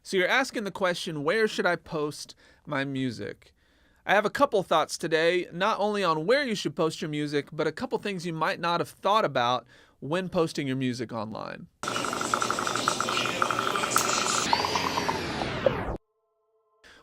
So you're asking the question, where should I post my music? I have a couple thoughts today, not only on where you should post your music, but a couple things you might not have thought about when posting your music online.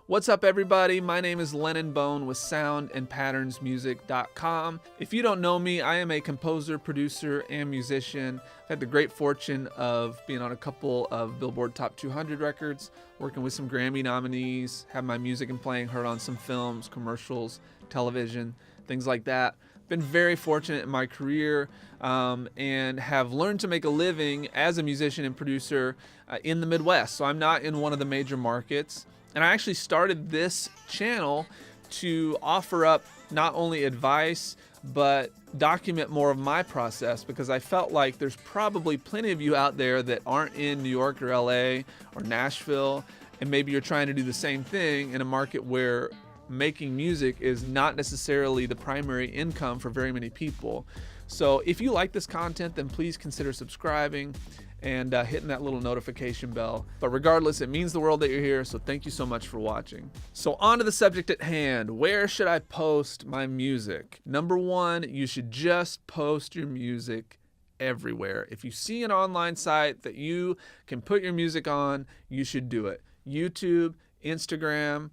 What's up, everybody? My name is Lennon with soundandpatternsmusic.com. If you don't know me, I am a composer, producer, and musician. I've had the great fortune of being on a couple of Billboard Top 200 records, working with some Grammy nominees, have my music and playing heard on some films, commercials, television, things like that. Been very fortunate in my career and have learned to make a living as a musician and producer in the Midwest. So I'm not in one of the major markets. And I actually started this channel to offer up not only advice, but document more of my process, because I felt like there's probably plenty of you out there that aren't in New York or LA or Nashville, and maybe you're trying to do the same thing in a market where making music is not necessarily the primary income for very many people. So if you like this content, then please consider subscribing and hitting that little notification bell. But regardless, it means the world that you're here, so thank you so much for watching. So on to the subject at hand. Where should I post my music? Number one, you should just post your music everywhere. If you see an online site that you can put your music on, you should do it. YouTube, Instagram,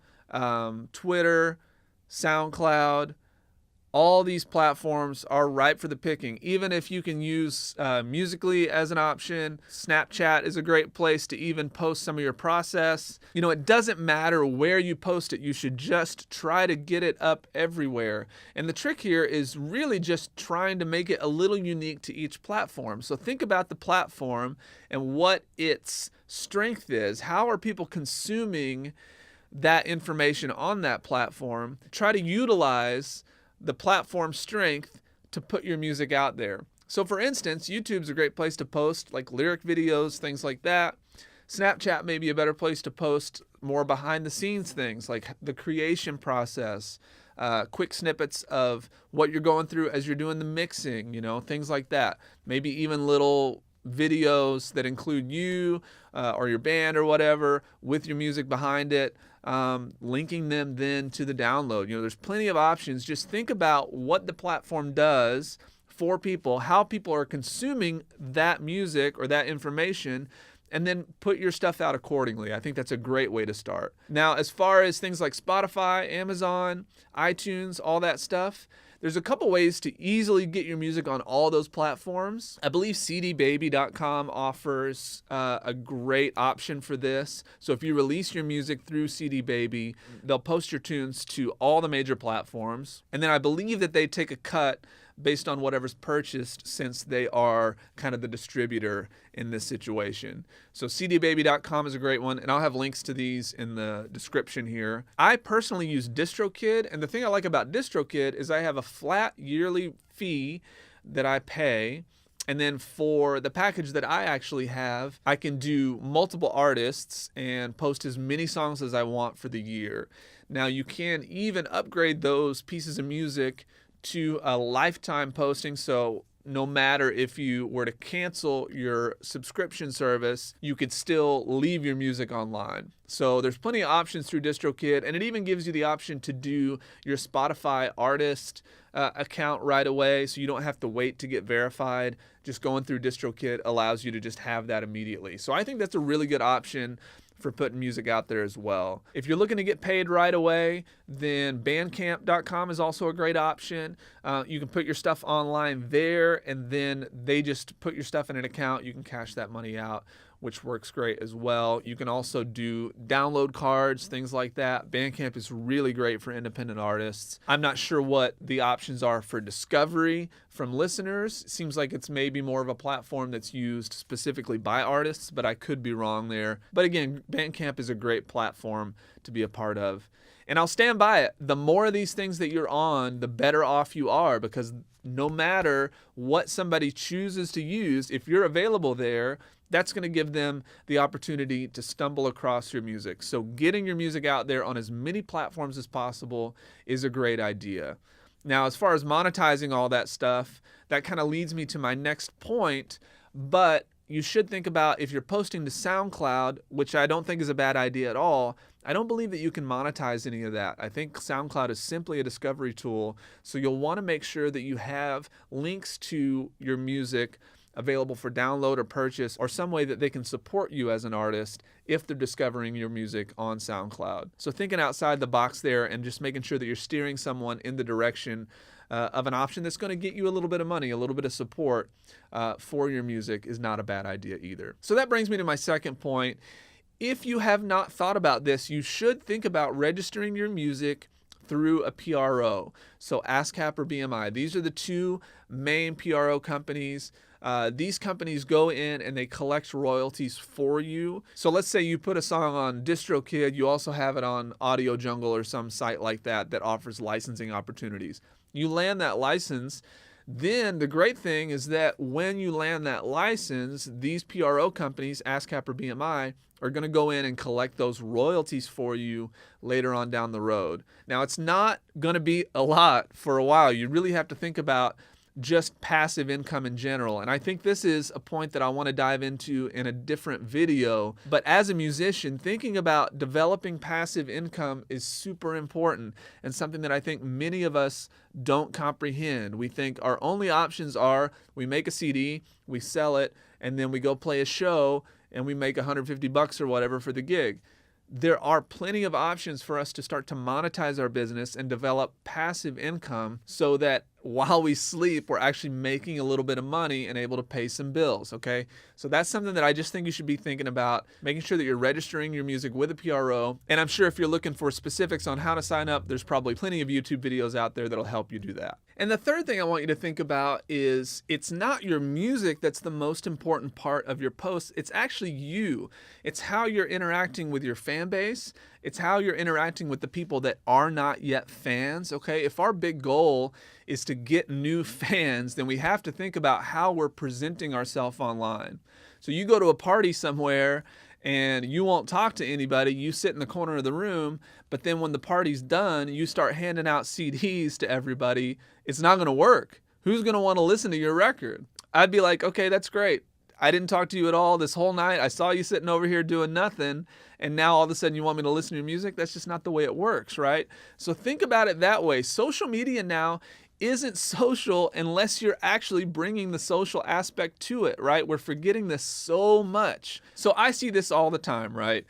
Twitter, SoundCloud, all these platforms are ripe for the picking. Even if you can use Musical.ly as an option, Snapchat is a great place to even post some of your process. You know, it doesn't matter where you post it. You should just try to get it up everywhere. And the trick here is really just trying to make it a little unique to each platform. So think about the platform and what its strength is. How are people consuming that information on that platform? Try to utilize the platform strength to put your music out there. So for instance, YouTube's a great place to post like lyric videos, things like that. Snapchat may be a better place to post more behind the scenes things like the creation process, quick snippets of what you're going through as you're doing the mixing, you know, things like that. Maybe even little videos that include you or your band or whatever with your music behind it, linking them then to the download. You know, there's plenty of options. Just think about what the platform does for people, how people are consuming that music or that information, and then put your stuff out accordingly. I think that's a great way to start. Now, as far as things like Spotify, Amazon, iTunes, all that stuff, there's a couple ways to easily get your music on all those platforms. I believe cdbaby.com offers a great option for this. So if you release your music through CD Baby, they'll post your tunes to all the major platforms. And then I believe that they take a cut based on whatever's purchased, since they are kind of the distributor in this situation. So cdbaby.com is a great one, and I'll have links to these in the description here. I personally use DistroKid, and the thing I like about DistroKid is I have a flat yearly fee that I pay. And then for the package that I actually have, I can do multiple artists and post as many songs as I want for the year. Now, you can even upgrade those pieces of music to a lifetime posting. So no matter if you were to cancel your subscription service, you could still leave your music online. So there's plenty of options through DistroKid, and it even gives you the option to do your Spotify artist account right away, so you don't have to wait to get verified. Just going through DistroKid allows you to just have that immediately. So I think that's a really good option for putting music out there as well. If you're looking to get paid right away, then bandcamp.com is also a great option. You can put your stuff online there, and then they just put your stuff in an account. You can cash that money out, which works great as well. You can also do download cards, things like that. Bandcamp is really great for independent artists. I'm not sure what the options are for discovery from listeners. It seems like it's maybe more of a platform that's used specifically by artists, but I could be wrong there. But again, Bandcamp is a great platform to be a part of. And I'll stand by it. The more of these things that you're on, the better off you are, because no matter what somebody chooses to use, if you're available there, that's going to give them the opportunity to stumble across your music. So getting your music out there on as many platforms as possible is a great idea. Now, as far as monetizing all that stuff, that kind of leads me to my next point. But you should think about if you're posting to SoundCloud, which I don't think is a bad idea at all. I don't believe that you can monetize any of that. I think SoundCloud is simply a discovery tool. So you'll want to make sure that you have links to your music available for download or purchase, or some way that they can support you as an artist if they're discovering your music on SoundCloud. So thinking outside the box there and just making sure that you're steering someone in the direction of an option that's going to get you a little bit of money, a little bit of support for your music is not a bad idea either. So that brings me to my second point. If you have not thought about this, you should think about registering your music through a PRO. So ASCAP or BMI. These are the two main PRO companies. These companies go in and they collect royalties for you. So let's say you put a song on DistroKid, you also have it on Audio Jungle or some site like that that offers licensing opportunities. You land that license, then the great thing is that when you land that license, these PRO companies, ASCAP or BMI, are going to go in and collect those royalties for you later on down the road. Now, it's not going to be a lot for a while. You really have to think about just passive income in general. And I think this is a point that I want to dive into in a different video. But as a musician, thinking about developing passive income is super important and something that I think many of us don't comprehend. We think our only options are we make a CD, we sell it, and then we go play a show and we make $150 or whatever for the gig. There are plenty of options for us to start to monetize our business and develop passive income so that while we sleep, we're actually making a little bit of money and able to pay some bills, okay? So that's something that I just think you should be thinking about, making sure that you're registering your music with a PRO. And I'm sure if you're looking for specifics on how to sign up, there's probably plenty of YouTube videos out there that'll help you do that. And the third thing I want you to think about is it's not your music that's the most important part of your posts. It's actually you. It's how you're interacting with your fan base. It's how you're interacting with the people that are not yet fans, okay? If our big goal is to get new fans, then we have to think about how we're presenting ourselves online. So you go to a party somewhere and you won't talk to anybody, you sit in the corner of the room, but then when the party's done, you start handing out CDs to everybody. It's not going to work. Who's going to want to listen to your record? I'd be like, okay, that's great. I didn't talk to you at all this whole night. I saw you sitting over here doing nothing, and now all of a sudden you want me to listen to your music? That's just not the way it works, right? So think about it that way. Social media now isn't social unless you're actually bringing the social aspect to it, right? We're forgetting this so much. So I see this all the time, right?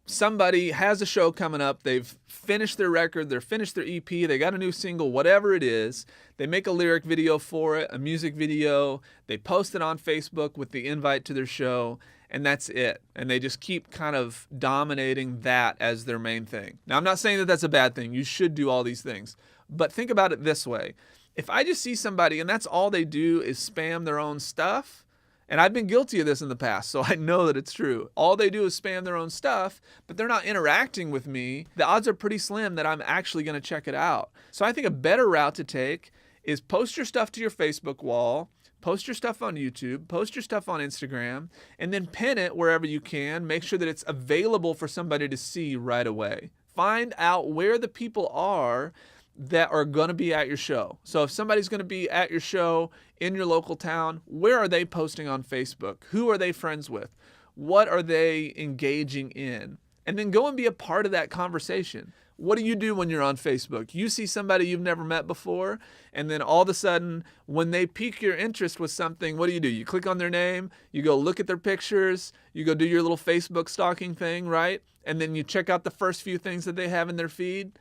Somebody has a show coming up, they've finished their record, they're finished their EP, they got a new single, whatever it is, they make a lyric video for it, a music video, they post it on Facebook with the invite to their show, and that's it. And they just keep kind of dominating that as their main thing. Now, I'm not saying that that's a bad thing. You should do all these things. But think about it this way. If I just see somebody and that's all they do is spam their own stuff, and I've been guilty of this in the past, so I know that it's true. All they do is spam their own stuff, but they're not interacting with me. The odds are pretty slim that I'm actually going to check it out. So I think a better route to take is post your stuff to your Facebook wall, post your stuff on YouTube, post your stuff on Instagram, and then pin it wherever you can. Make sure that it's available for somebody to see right away. Find out where the people are that are going to be at your show. So if somebody's going to be at your show in your local town, where are they posting on Facebook? Who are they friends with? What are they engaging in? And then go and be a part of that conversation. What do you do when you're on Facebook? You see somebody you've never met before, and then all of a sudden, when they pique your interest with something, what do? You click on their name, you go look at their pictures, you go do your little Facebook stalking thing, right? And then you check out the first few things that they have in their feed.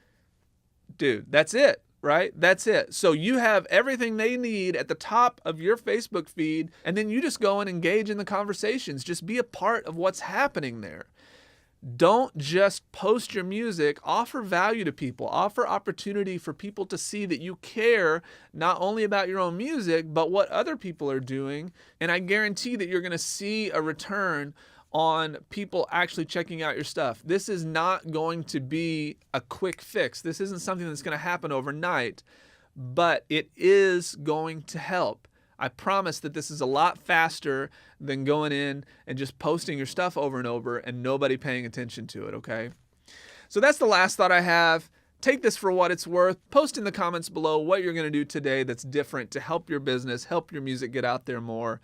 Dude, that's it, right? That's it. So you have everything they need at the top of your Facebook feed, and then you just go and engage in the conversations. Just be a part of what's happening there. Don't just post your music. Offer value to people. Offer opportunity for people to see that you care not only about your own music, but what other people are doing. And I guarantee that you're going to see a return on people actually checking out your stuff. This is not going to be a quick fix. This isn't something that's going to happen overnight, but it is going to help. I promise that this is a lot faster than going in and just posting your stuff over and over and nobody paying attention to it, okay? So that's the last thought I have. Take this for what it's worth. Post in the comments below what you're going to do today that's different to help your business, help your music get out there more.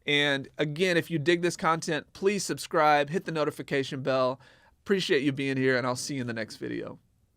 And again, if you dig this content, please subscribe, hit the notification bell. Appreciate you being here, and I'll see you in the next video.